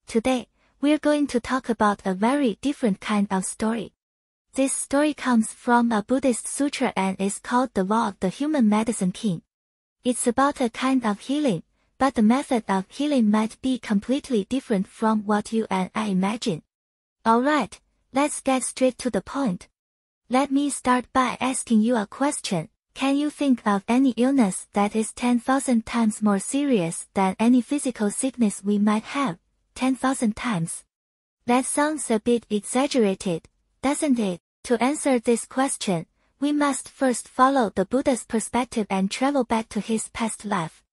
Today, we're going to talk about a very different kind of story. This story comes from a Buddhist sutra and is called the Vow of the Human Medicine King. It's about a kind of healing, but the method of healing might be completely different from what you and I imagine. Alright, let's get straight to the point. Let me start by asking you a question. Can you think of any illness that is 10,000 times more serious than any physical sickness we might have? 10,000 times. That sounds a bit exaggerated, doesn't it? To answer this question, we must first follow the Buddha's perspective and travel back to his past life.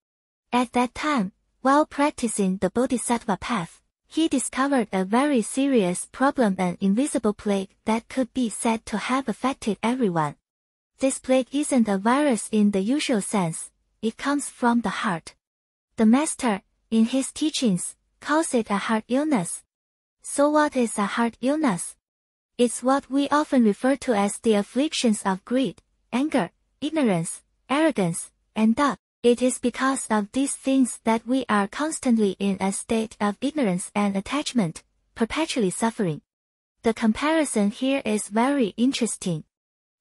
At that time, while practicing the Bodhisattva path, he discovered a very serious problem, an invisible plague that could be said to have affected everyone. This plague isn't a virus in the usual sense, it comes from the heart. The master, in his teachings, calls it a heart illness. So what is a heart illness? It's what we often refer to as the afflictions of greed, anger, ignorance, arrogance, and doubt. It is because of these things that we are constantly in a state of ignorance and attachment, perpetually suffering. The comparison here is very interesting.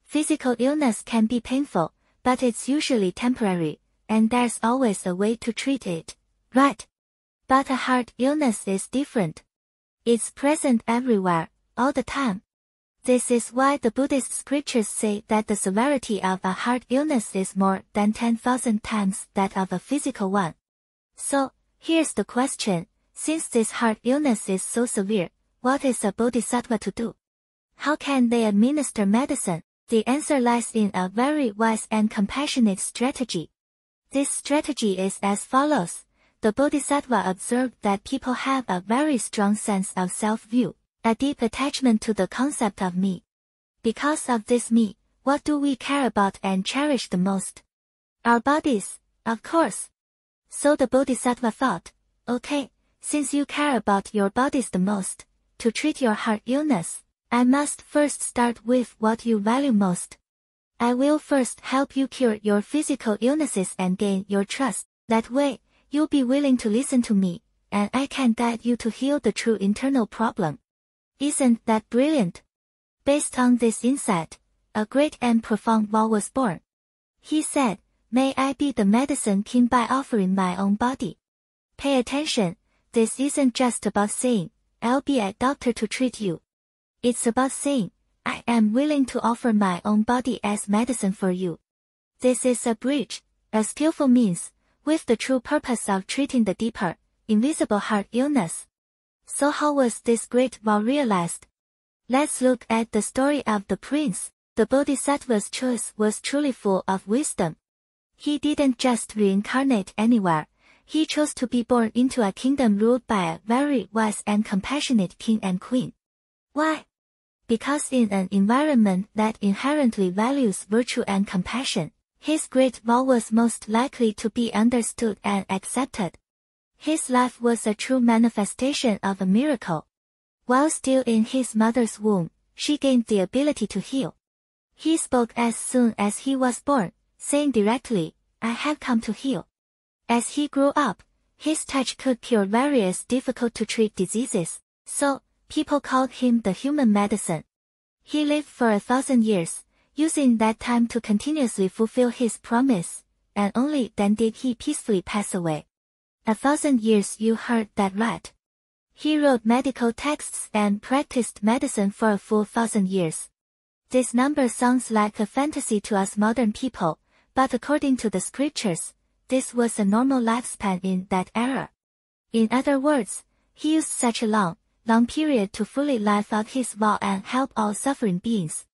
Physical illness can be painful, but it's usually temporary, and there's always a way to treat it, right? But a heart illness is different. It's present everywhere, all the time. This is why the Buddhist scriptures say that the severity of a heart illness is more than 10,000 times that of a physical one. So, here's the question, since this heart illness is so severe, what is a bodhisattva to do? How can they administer medicine? The answer lies in a very wise and compassionate strategy. This strategy is as follows. The bodhisattva observed that people have a very strong sense of self-view, a deep attachment to the concept of me. Because of this me, what do we care about and cherish the most? Our bodies, of course. So the bodhisattva thought, okay, since you care about your bodies the most, to treat your heart illness, I must first start with what you value most. I will first help you cure your physical illnesses and gain your trust. That way, you'll be willing to listen to me, and I can guide you to heal the true internal problem. Isn't that brilliant? Based on this insight, a great and profound vow was born. He said, may I be the medicine king by offering my own body. Pay attention, this isn't just about saying, I'll be a doctor to treat you. It's about saying, I am willing to offer my own body as medicine for you. This is a bridge, a skillful means, with the true purpose of treating the deeper, invisible heart illness. So how was this great vow realized? Let's look at the story of the prince. The Bodhisattva's choice was truly full of wisdom. He didn't just reincarnate anywhere, he chose to be born into a kingdom ruled by a very wise and compassionate king and queen. Why? Because in an environment that inherently values virtue and compassion, his great vow was most likely to be understood and accepted. His life was a true manifestation of a miracle. While still in his mother's womb, she gained the ability to heal. He spoke as soon as he was born, saying directly, I have come to heal. As he grew up, his touch could cure various difficult-to-treat diseases, so, people called him the human medicine. He lived for 1,000 years, using that time to continuously fulfill his promise, and only then did he peacefully pass away. 1,000 years, you heard that right. He wrote medical texts and practiced medicine for a full 1,000 years. This number sounds like a fantasy to us modern people, but according to the scriptures, this was a normal lifespan in that era. In other words, he used such a long period to fully live out his vow and help all suffering beings.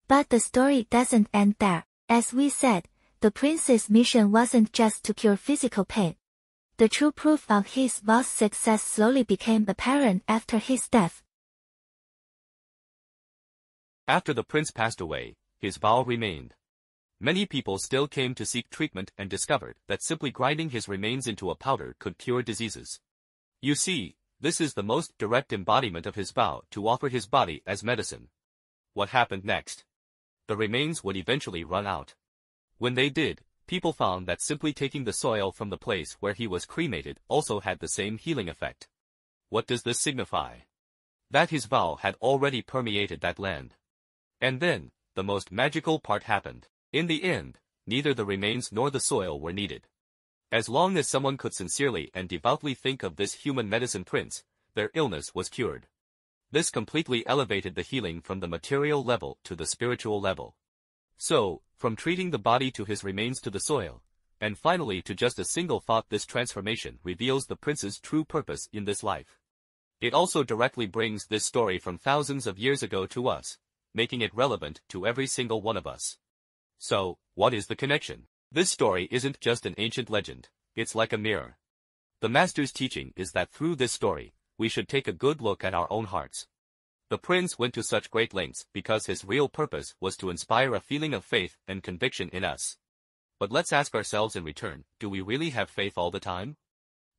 But the story doesn't end there. As we said, the prince's mission wasn't just to cure physical pain. The true proof of his vow's success slowly became apparent after his death. After the prince passed away, his vow remained. Many people still came to seek treatment and discovered that simply grinding his remains into a powder could cure diseases. You see, this is the most direct embodiment of his vow to offer his body as medicine. What happened next? The remains would eventually run out. When they did, people found that simply taking the soil from the place where he was cremated also had the same healing effect. What does this signify? That his vow had already permeated that land. And then, the most magical part happened. In the end, neither the remains nor the soil were needed. As long as someone could sincerely and devoutly think of this human medicine prince, their illness was cured. This completely elevated the healing from the material level to the spiritual level. So, from treating the body to his remains to the soil, and finally to just a single thought, this transformation reveals the prince's true purpose in this life. It also directly brings this story from thousands of years ago to us, making it relevant to every single one of us. So, what is the connection? This story isn't just an ancient legend, it's like a mirror. The Master's teaching is that through this story, we should take a good look at our own hearts. The prince went to such great lengths because his real purpose was to inspire a feeling of faith and conviction in us. But let's ask ourselves in return, do we really have faith all the time?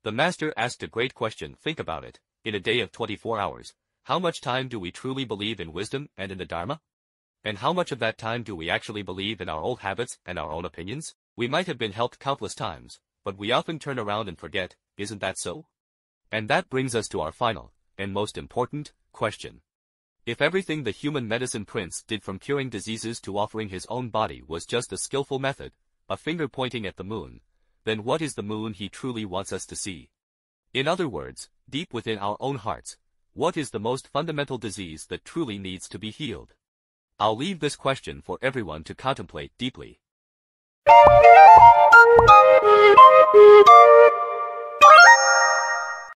The Master asked a great question. Think about it. In a day of 24 hours, how much time do we truly believe in wisdom and in the Dharma? And how much of that time do we actually believe in our old habits and our own opinions? We might have been helped countless times, but we often turn around and forget, isn't that so? And that brings us to our final, and most important, question. If everything the human medicine prince did from curing diseases to offering his own body was just a skillful method, a finger pointing at the moon, then what is the moon he truly wants us to see? In other words, deep within our own hearts, what is the most fundamental disease that truly needs to be healed? I'll leave this question for everyone to contemplate deeply.